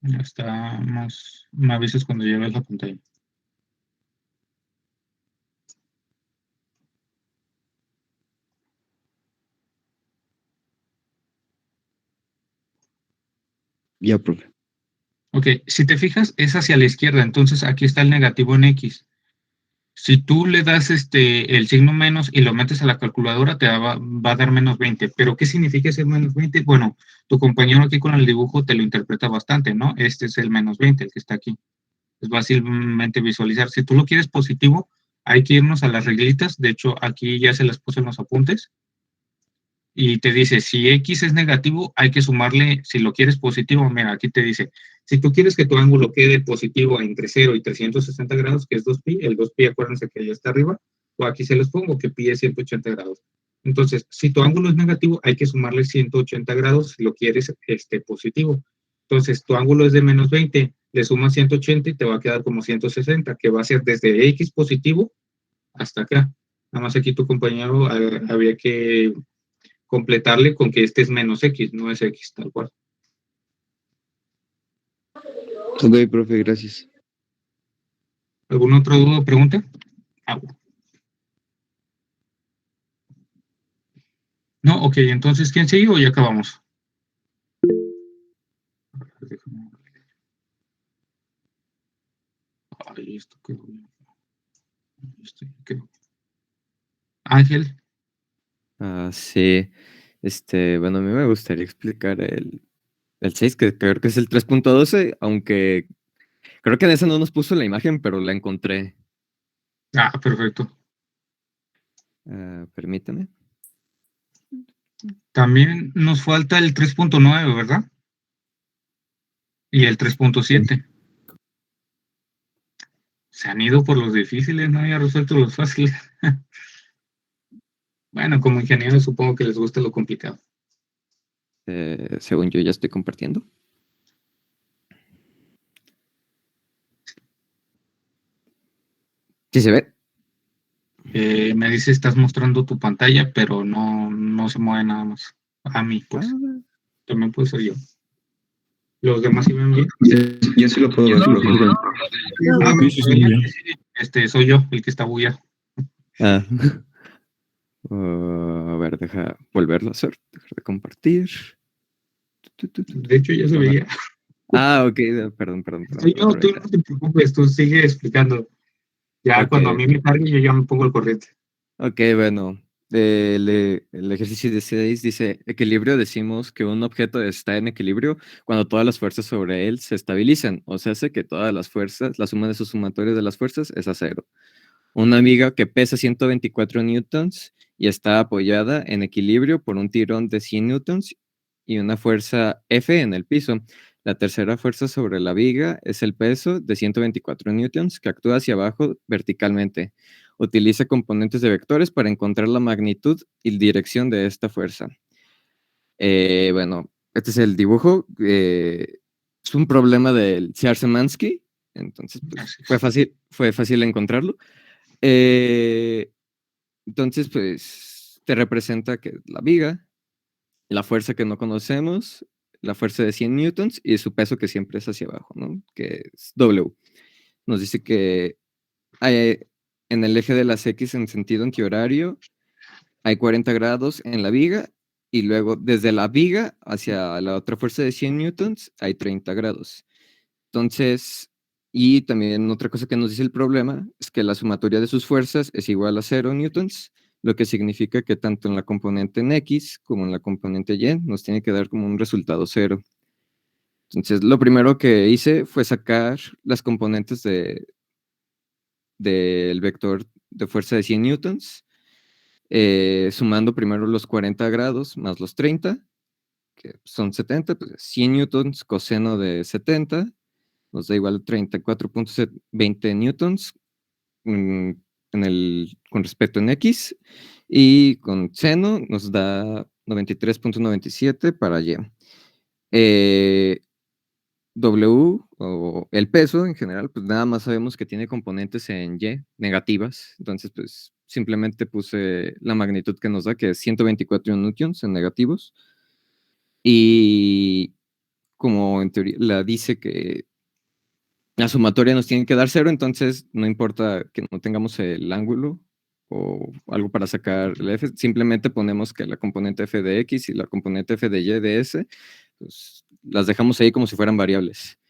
Ya está más, me avisas cuando llegues la pantalla. Ya, profe. Ok, si te fijas, es hacia la izquierda, entonces aquí está el negativo en X. Si tú le das el signo menos y lo metes a la calculadora, va a dar menos 20. ¿Pero qué significa ese menos 20? Bueno, tu compañero aquí con el dibujo te lo interpreta bastante, ¿no? Este es el menos 20, el que está aquí. Es fácilmente visualizar. Si tú lo quieres positivo, hay que irnos a las reglitas. De hecho, aquí ya se las puse en los apuntes. Y te dice, si X es negativo, hay que sumarle, si lo quieres positivo, mira, aquí te dice, si tú quieres que tu ángulo quede positivo entre 0 y 360 grados, que es 2pi, el 2pi, acuérdense que ya está arriba, o aquí se los pongo, que pi es 180 grados. Entonces, si tu ángulo es negativo, hay que sumarle 180 grados si lo quieres positivo. Entonces, tu ángulo es de menos 20, le sumas 180 y te va a quedar como 160, que va a ser desde X positivo hasta acá. Nada más aquí tu compañero había que completarle con que este es menos X, no es X tal cual. Ok, profe, gracias. ¿Alguna otra duda o pregunta? No, ok, entonces, ¿quién sigue o ya acabamos? Ay, esto quedó bien. Ángel. Sí. Bueno, a mí me gustaría explicar el 6, que creo que es el 3.12, aunque creo que en ese no nos puso la imagen, pero la encontré. Perfecto. Permítame. También nos falta el 3.9, ¿verdad? Y el 3.7. Se han ido por los difíciles, no había resuelto los fáciles. Bueno, como ingeniero supongo que les gusta lo complicado. Según yo ya estoy compartiendo. ¿Sí se ve? Me dice estás mostrando tu pantalla, pero no se mueve nada más. A mí, pues. También puedo ser yo. ¿Los demás sí ven bien? Yo sí lo puedo ver, profe. Ah, Sí, sí, sí, muy bien. soy yo el que está bulla. Ah. A ver, deja volverlo a hacer. Dejar de compartir. De hecho, ya se veía. Ah, ok. Perdón. Soy yo, tú no te preocupes, tú sigue explicando. Ya Ok. cuando a mí me cargue, yo ya me pongo el corriente. Ok, bueno. El ejercicio 16 dice, equilibrio, decimos que un objeto está en equilibrio cuando todas las fuerzas sobre él se estabilizan, o sea, hace que todas las fuerzas, la suma de sus sumatorios de las fuerzas es a cero. Una viga que pesa 124 newtons y está apoyada en equilibrio por un tirón de 100 newtons y una fuerza F en el piso. La tercera fuerza sobre la viga es el peso de 124 newtons que actúa hacia abajo verticalmente. Utiliza componentes de vectores para encontrar la magnitud y dirección de esta fuerza. Bueno, este es el dibujo. Es un problema del Szymanski, entonces pues, fue fácil encontrarlo. Entonces, pues, te representa que la viga, la fuerza que no conocemos, la fuerza de 100 newtons y su peso que siempre es hacia abajo, ¿no? Que es W. Nos dice que en el eje de las X en sentido antihorario hay 40 grados en la viga y luego desde la viga hacia la otra fuerza de 100 newtons hay 30 grados. Entonces, y también otra cosa que nos dice el problema es que la sumatoria de sus fuerzas es igual a 0 newtons, lo que significa que tanto en la componente en X como en la componente Y nos tiene que dar como un resultado 0. Entonces, lo primero que hice fue sacar las componentes del vector de fuerza de 100 newtons, sumando primero los 40 grados más los 30, que son 70, pues 100 newtons coseno de 70, nos da igual 34.20 newtons con respecto en X, y con seno nos da 93.97 para Y. W, o el peso en general, pues nada más sabemos que tiene componentes en Y negativas, entonces pues simplemente puse la magnitud que nos da, que es 124 newtons en negativos, y como en teoría la dice que la sumatoria nos tiene que dar 0, entonces no importa que no tengamos el ángulo o algo para sacar el F, simplemente ponemos que la componente F de X y la componente F de Y de S, pues, las dejamos ahí como si fueran variables.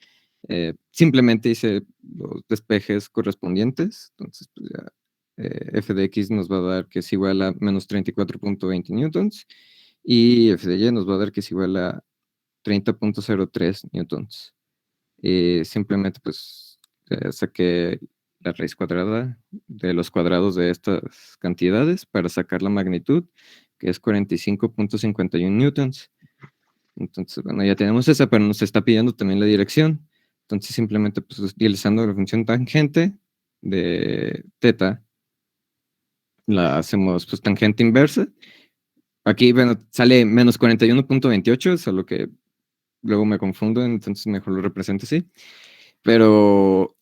Simplemente hice los despejes correspondientes, entonces pues ya F de X nos va a dar que es igual a menos 34.20 newtons y F de Y nos va a dar que es igual a 30.03 newtons. Simplemente pues saqué la raíz cuadrada de los cuadrados de estas cantidades para sacar la magnitud, que es 45.51 newtons. Entonces, bueno, ya tenemos esa, pero nos está pidiendo también la dirección. Entonces, simplemente pues utilizando la función tangente de θ, la hacemos pues tangente inversa. Aquí, bueno, sale menos 41.28, solo que luego me confundo, entonces mejor lo represento así. Pero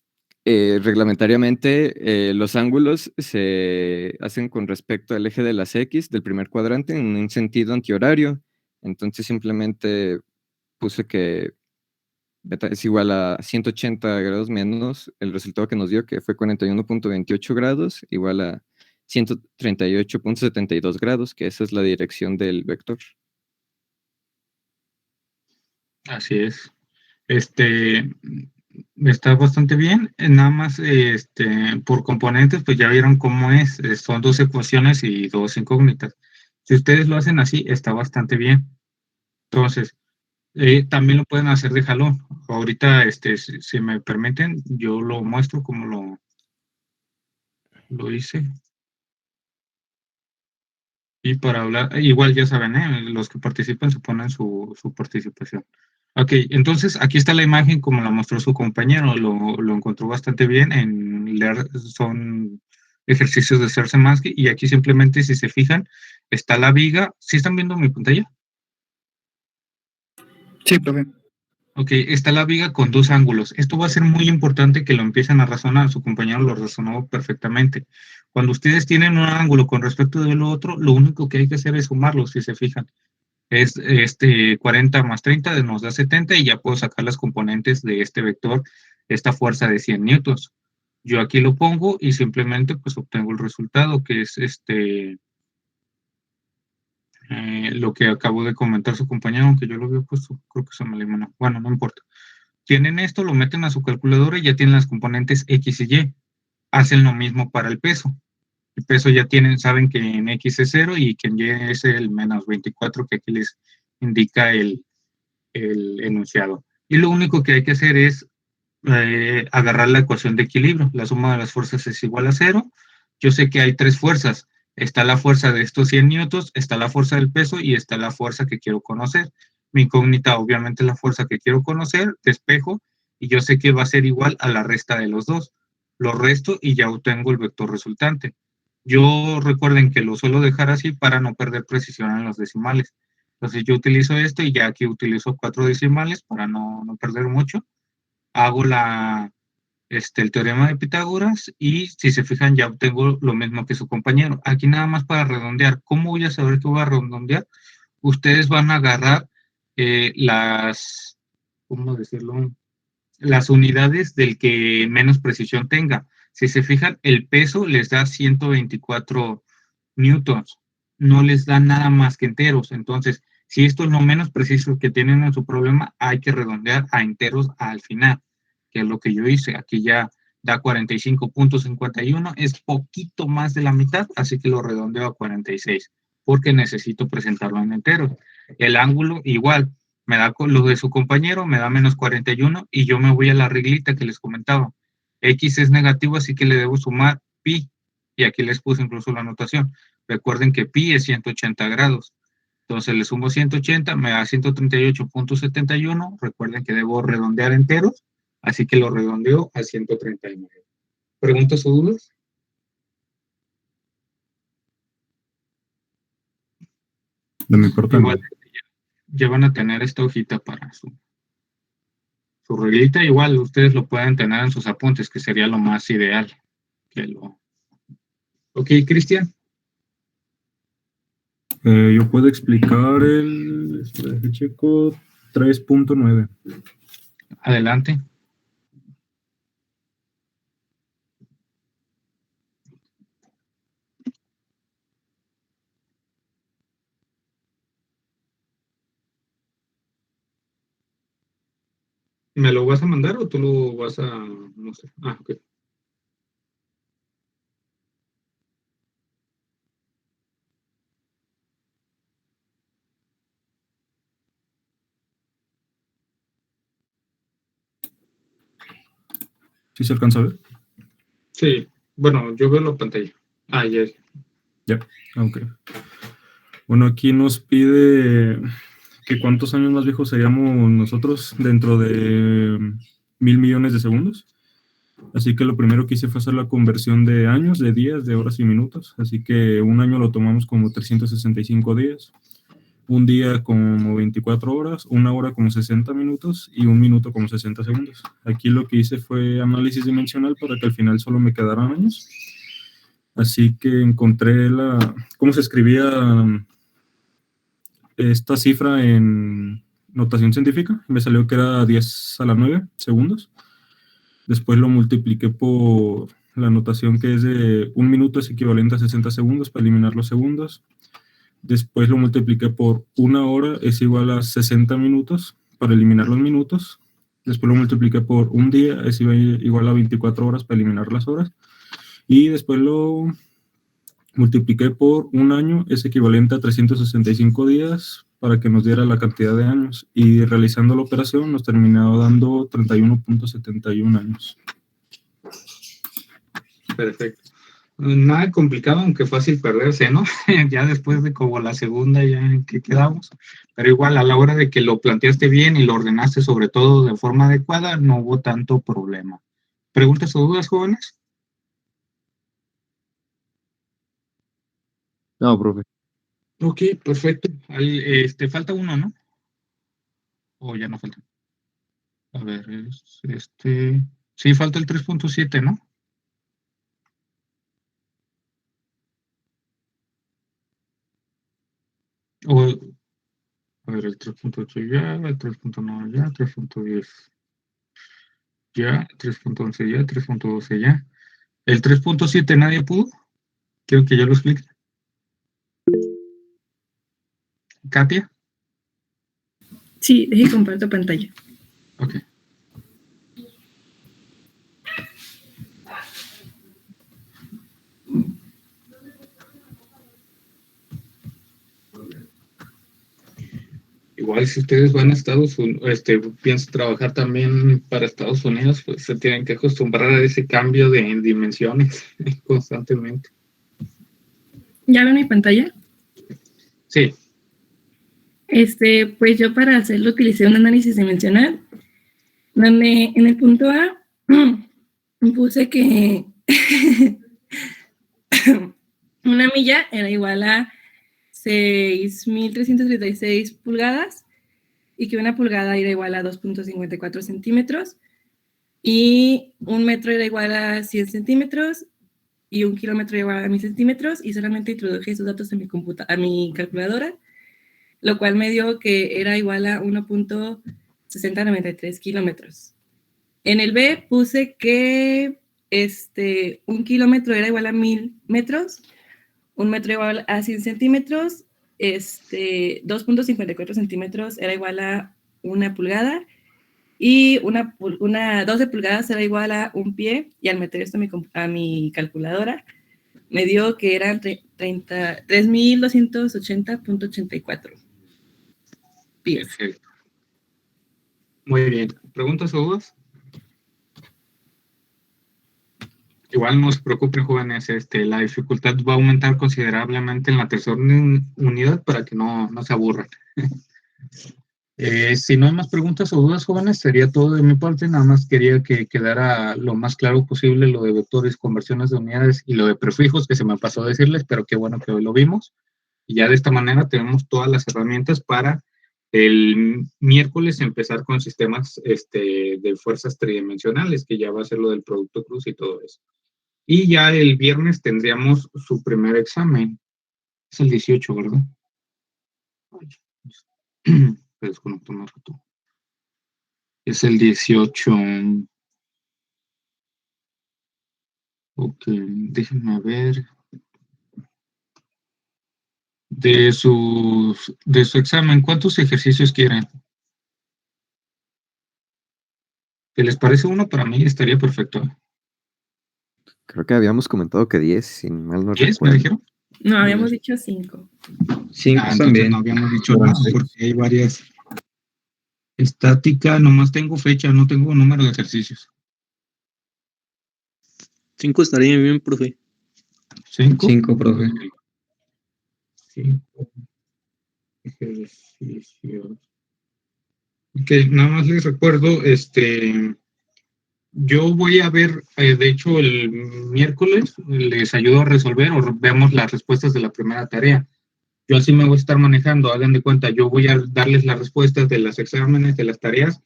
reglamentariamente los ángulos se hacen con respecto al eje de las X del primer cuadrante en un sentido antihorario. Entonces simplemente puse que beta es igual a 180 grados menos el resultado que nos dio, que fue 41.28 grados, igual a 138.72 grados, que esa es la dirección del vector. Así es. Está bastante bien. Nada más, por componentes, pues ya vieron cómo es. Son dos ecuaciones y dos incógnitas. Si ustedes lo hacen así, está bastante bien. Entonces, también lo pueden hacer de jalón. Ahorita, si me permiten, yo lo muestro como lo hice. Y para hablar, igual ya saben, los que participan se ponen su participación. Ok, entonces aquí está la imagen como la mostró su compañero, lo encontró bastante bien en leer, son ejercicios de Szymanski y aquí simplemente si se fijan, está la viga. ¿Sí están viendo mi pantalla? Sí, profe. Ok, está la viga con dos ángulos. Esto va a ser muy importante que lo empiecen a razonar. Su compañero lo razonó perfectamente. Cuando ustedes tienen un ángulo con respecto del otro, lo único que hay que hacer es sumarlos, si se fijan. Es 40 más 30 nos da 70 y ya puedo sacar las componentes de este vector, esta fuerza de 100 newtons. Yo aquí lo pongo y simplemente pues obtengo el resultado, que es lo que acabo de comentar su compañero, aunque yo lo había puesto, creo que se me eliminó. Bueno, no importa. Tienen esto, lo meten a su calculadora y ya tienen las componentes X y Y. Hacen lo mismo para el peso. El peso ya tienen, saben que en X es 0 y que en Y es el menos 24 que aquí les indica el enunciado. Y lo único que hay que hacer es agarrar la ecuación de equilibrio. La suma de las fuerzas es igual a 0. Yo sé que hay tres fuerzas. Está la fuerza de estos 100 newtons, está la fuerza del peso y está la fuerza que quiero conocer. Mi incógnita obviamente es la fuerza que quiero conocer, despejo, y yo sé que va a ser igual a la resta de los dos. Lo resto y ya obtengo el vector resultante. Yo recuerden que lo suelo dejar así para no perder precisión en los decimales. Entonces yo utilizo esto y ya aquí utilizo 4 decimales para no perder mucho. Hago el teorema de Pitágoras y si se fijan ya obtengo lo mismo que su compañero. Aquí nada más para redondear. ¿Cómo voy a saber que voy a redondear? Ustedes van a agarrar ¿cómo decirlo? Las unidades del que menos precisión tenga. Si se fijan, el peso les da 124 newtons, no les da nada más que enteros. Entonces, si esto es lo menos preciso que tienen en su problema, hay que redondear a enteros al final, que es lo que yo hice. Aquí ya da 45.51, es poquito más de la mitad, así que lo redondeo a 46, porque necesito presentarlo en enteros. El ángulo igual, me da con lo de su compañero, me da menos 41 y yo me voy a la reglita que les comentaba. X es negativo, así que le debo sumar pi, y aquí les puse incluso la anotación. Recuerden que pi es 180 grados. Entonces le sumo 180, me da 138.71. Recuerden que debo redondear enteros, así que lo redondeo a 139. ¿Preguntas o dudas? De mi parte, no. Igual ya van a tener esta hojita para su reglita. Igual ustedes lo pueden tener en sus apuntes, que sería lo más ideal. Ok, Cristian. Yo puedo explicar espera que checo, 3.9. Adelante. ¿Me lo vas a mandar o tú lo vas a, no sé? Ah, ok. ¿Sí se alcanza a ver? Sí, bueno, yo veo la pantalla. Ah, ya. Ya, ok. Bueno, aquí nos pide que cuántos años más viejos seríamos nosotros dentro de 1.000 millones de segundos. Así que lo primero que hice fue hacer la conversión de años, de días, de horas y minutos. Así que un año lo tomamos como 365 días, un día como 24 horas, una hora como 60 minutos y un minuto como 60 segundos. Aquí lo que hice fue análisis dimensional para que al final solo me quedaran años. Así que encontré cómo se escribía esta cifra en notación científica. Me salió que era 10 a la 9 segundos. Después lo multipliqué por la notación que es de un minuto es equivalente a 60 segundos para eliminar los segundos. Después lo multipliqué por una hora es igual a 60 minutos para eliminar los minutos. Después lo multipliqué por un día es igual a 24 horas para eliminar las horas. Y después lo multipliqué por un año es equivalente a 365 días para que nos diera la cantidad de años. Y realizando la operación nos terminó dando 31.71 años. Perfecto. Nada complicado, aunque fácil perderse, ¿no? Ya después de como la segunda ya en que quedamos. Pero igual a la hora de que lo planteaste bien y lo ordenaste sobre todo de forma adecuada, no hubo tanto problema. ¿Preguntas o dudas, jóvenes? No, profe. Ok, perfecto. Falta uno, ¿no? O ya no falta. A ver, sí, falta el 3.7, ¿no? O, a ver, el 3.8 ya, el 3.9 ya, 3.10 ya, 3.11 ya, 3.12 ya. El 3.7 nadie pudo. Quiero que yo lo explique. Katia. Sí, deje comparto pantalla. Ok. Igual si ustedes van a Estados Unidos, piensan trabajar también para Estados Unidos, pues se tienen que acostumbrar a ese cambio de dimensiones constantemente. ¿Ya ven mi pantalla? Sí. Pues yo para hacerlo utilicé un análisis dimensional, donde en el punto A puse que una milla era igual a 6,336 pulgadas y que una pulgada era igual a 2.54 centímetros y un metro era igual a 100 centímetros y un kilómetro era igual a 1000 centímetros y solamente introduje esos datos a mi calculadora, lo cual me dio que era igual a 1.6093 kilómetros. En el B puse que un kilómetro era igual a 1000 metros, un metro igual a 100 centímetros, 2.54 centímetros era igual a una pulgada y una 12 pulgadas era igual a un pie, y al meter esto a mi calculadora me dio que eran 3.280.84 pies. Perfecto. Muy bien. ¿Preguntas o dudas? Igual no se preocupen, jóvenes, la dificultad va a aumentar considerablemente en la tercera unidad para que no se aburran. Si no hay más preguntas o dudas, jóvenes, sería todo de mi parte. Nada más quería que quedara lo más claro posible lo de vectores, conversiones de unidades y lo de prefijos, que se me pasó a decirles, pero qué bueno que hoy lo vimos. Y ya de esta manera tenemos todas las herramientas para el miércoles empezar con sistemas de fuerzas tridimensionales, que ya va a ser lo del producto cruz y todo eso. Y ya el viernes tendríamos su primer examen. Es el 18, ¿verdad? Me desconecto más rato. Es el 18. Ok, déjenme ver. De su examen, ¿cuántos ejercicios quieren? ¿Qué les parece uno? Para mí estaría perfecto. Creo que habíamos comentado que 10, si mal no 10, recuerdo. ¿me dijeron? No, habíamos dicho 5. 5 entonces también. no habíamos dicho nada, porque hay varias. Estática, nomás tengo fecha, no tengo número de ejercicios. 5 estaría bien, profe. 5. 5, profe. 5 ejercicios. Ok, nada más les recuerdo, yo voy a ver, de hecho, el miércoles les ayudo a resolver o vemos las respuestas de la primera tarea. Yo así me voy a estar manejando, hagan de cuenta, yo voy a darles las respuestas de los exámenes, de las tareas,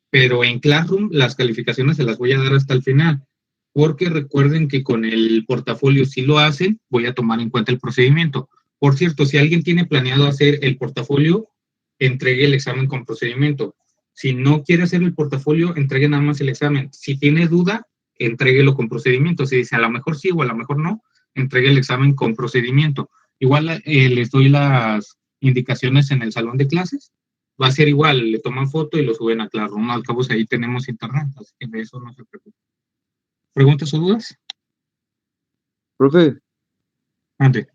pero en Classroom las calificaciones se las voy a dar hasta el final, porque recuerden que con el portafolio, si lo hacen, voy a tomar en cuenta el procedimiento. Por cierto, si alguien tiene planeado hacer el portafolio, entregue el examen con procedimiento. Si no quiere hacer el portafolio, entregue nada más el examen. Si tiene duda, entréguelo con procedimiento. Si dice a lo mejor sí o a lo mejor no, entregue el examen con procedimiento. Igual les doy las indicaciones en el salón de clases. Va a ser igual, le toman foto y lo suben a Classroom. Al cabo, ahí tenemos internet, así que de eso no se preocupen. ¿Preguntas o dudas? Profe, Ande.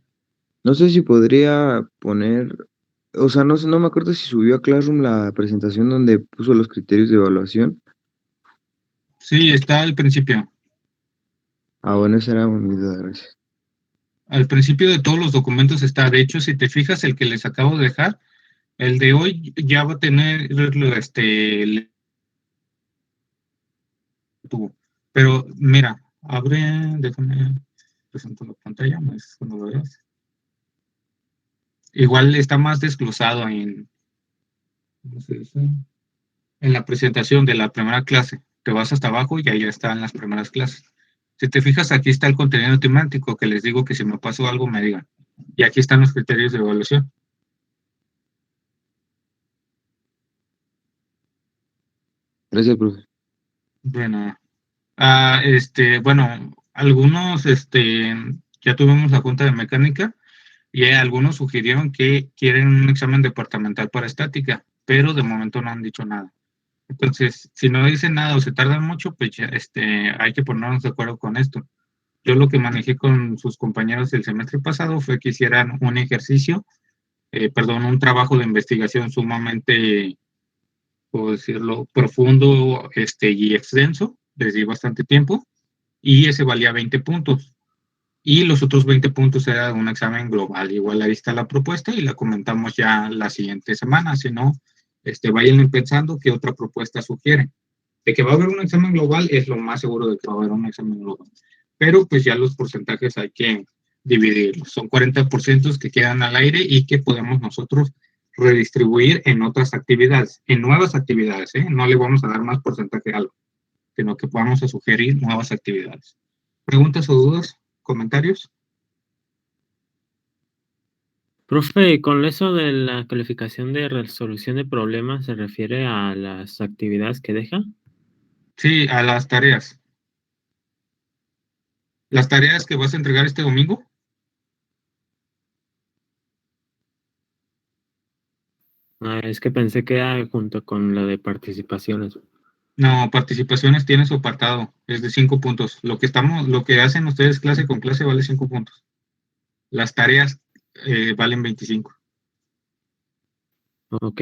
no sé si podría poner, o sea, no sé, no me acuerdo si subió a Classroom la presentación donde puso los criterios de evaluación. Sí, está al principio. Ah, bueno, esa era mi duda, gracias. Al principio de todos los documentos está. De hecho, si te fijas, el que les acabo de dejar, el de hoy ya va a tener pero mira, abre, déjame presentar la pantalla, más cuando lo veas. Igual está más desglosado en en la presentación de la primera clase, te vas hasta abajo y ahí están las primeras clases. Si te fijas, aquí está el contenido temático, que les digo que si me pasó algo me digan. Y aquí están los criterios de evaluación. Gracias, profe. Bueno, bueno, algunos, ya tuvimos la junta de mecánica y algunos sugirieron que quieren un examen departamental para estática, pero de momento no han dicho nada. Entonces, si no dicen nada o se tardan mucho, pues ya, hay que ponernos de acuerdo con esto. Yo lo que manejé con sus compañeros el semestre pasado fue que hicieran un ejercicio, un trabajo de investigación sumamente, puedo decirlo, profundo y extenso, les di bastante tiempo, y ese valía 20 puntos. Y los otros 20 puntos era un examen global. Igual ahí está la propuesta y la comentamos ya la siguiente semana. Si no, vayan pensando qué otra propuesta sugieren. De que va a haber un examen global es lo más seguro de que va a haber un examen global. Pero pues ya los porcentajes hay que dividirlos. Son 40% que quedan al aire y que podemos nosotros redistribuir en otras actividades, en nuevas actividades. No le vamos a dar más porcentaje a algo, sino que podamos sugerir nuevas actividades. ¿Preguntas o dudas? ¿Comentarios? Profe, con eso de la calificación de resolución de problemas, ¿se refiere a las actividades que deja? Sí, a las tareas. ¿Las tareas que vas a entregar este domingo? Es que pensé que era junto con la de participaciones. No, participaciones tiene su apartado, es de 5 puntos. Lo que hacen ustedes clase con clase vale 5 puntos. Las tareas valen 25. Ok.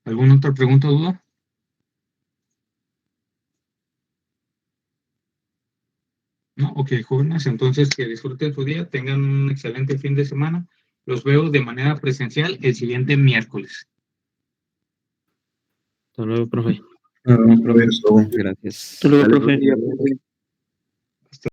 ¿Alguna otra pregunta o duda? No, ok, jóvenes, entonces que disfruten su día, tengan un excelente fin de semana. Los veo de manera presencial el siguiente miércoles. Hasta luego, profe. Gracias. Hasta luego, Dale, profe. profe.